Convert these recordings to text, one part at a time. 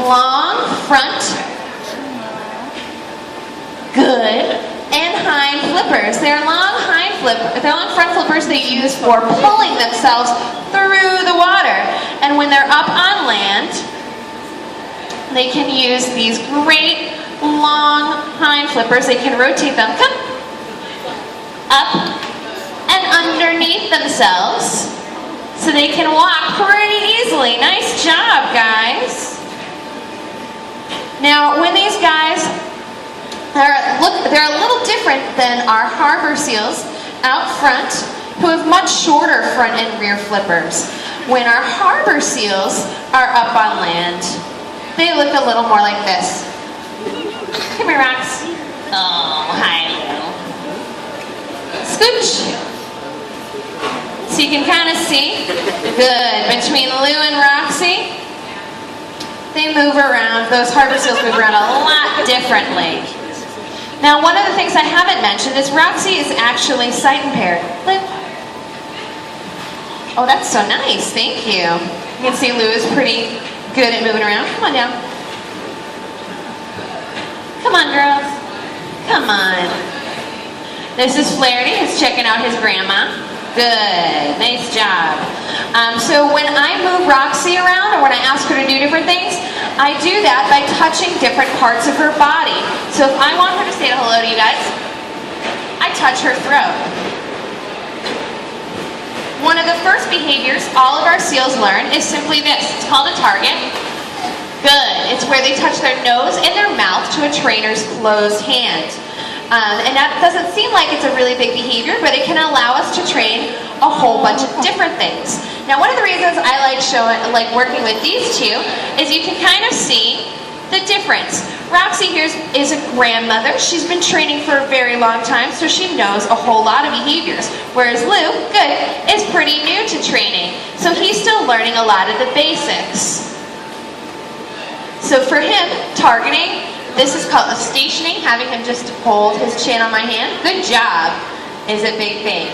long front, good, and hind flippers. They're long front flippers they use for pulling themselves through the water. And when they're up on land, they can use these great long hind flippers. They can rotate them, come, up and underneath themselves, so they can walk pretty easily. Nice job, guys. Now, when these guys they're a little different than our harbor seals out front, who have much shorter front and rear flippers. When our harbor seals are up on land, they look a little more like this. Come here, Rox. Oh, hi, Lou. Scooch. So you can kind of see, good, between Lou and Roxy, they move around, those harbor seals move around a lot differently. Now, one of the things I haven't mentioned is Roxy is actually sight impaired. Lou. Oh, that's so nice, thank you. You can see Lou is pretty good at moving around. Come on down. Come on, girls. Come on. This is Flaherty, who's checking out his grandma. Good, nice job. So when I move Roxy around, or when I ask her to do different things, I do that by touching different parts of her body. So if I want her to say hello to you guys, I touch her throat. One of the first behaviors all of our seals learn is simply this. It's called a target. Good. It's where they touch their nose and their mouth to a trainer's closed hand. And that doesn't seem like it's a really big behavior, but it can allow us to train a whole bunch of different things. Now, one of the reasons I like working with these two is you can kind of see the difference. Roxy here is a grandmother. She's been training for a very long time, so she knows a whole lot of behaviors. Whereas Lou, good, is pretty new to training, so he's still learning a lot of the basics. So for him, targeting, this is called stationing, having him just hold his chin on my hand. Good job, is a big thing.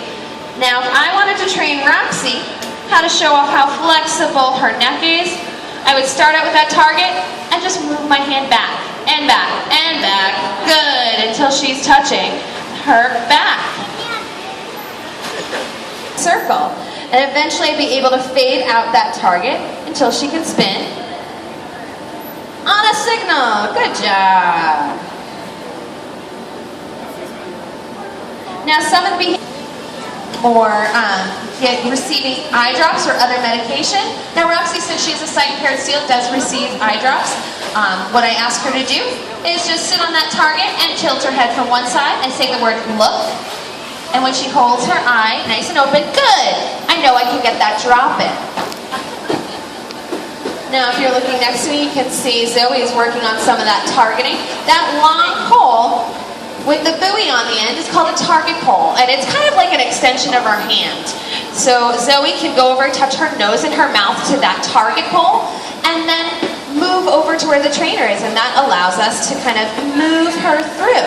Now, if I wanted to train Roxy how to show off how flexible her neck is, I would start out with that target and just move my hand back and back and back. Good, until she's touching her back. Circle. And eventually I'd be able to fade out that target until she can spin on a signal. Good job. Now some of the behaviors or receiving eye drops or other medication. Now Roxy, since she's a sight impaired seal, does receive eye drops. What I ask her to do is just sit on that target and tilt her head from one side and say the word look. And when she holds her eye nice and open, good, I know I can get that drop in. Now, if you're looking next to me, you can see Zoe is working on some of that targeting. That long pole with the buoy on the end is called a target pole, and it's kind of like an extension of our hand. So Zoe can go over, touch her nose and her mouth to that target pole, and then move over to where the trainer is, and that allows us to kind of move her through.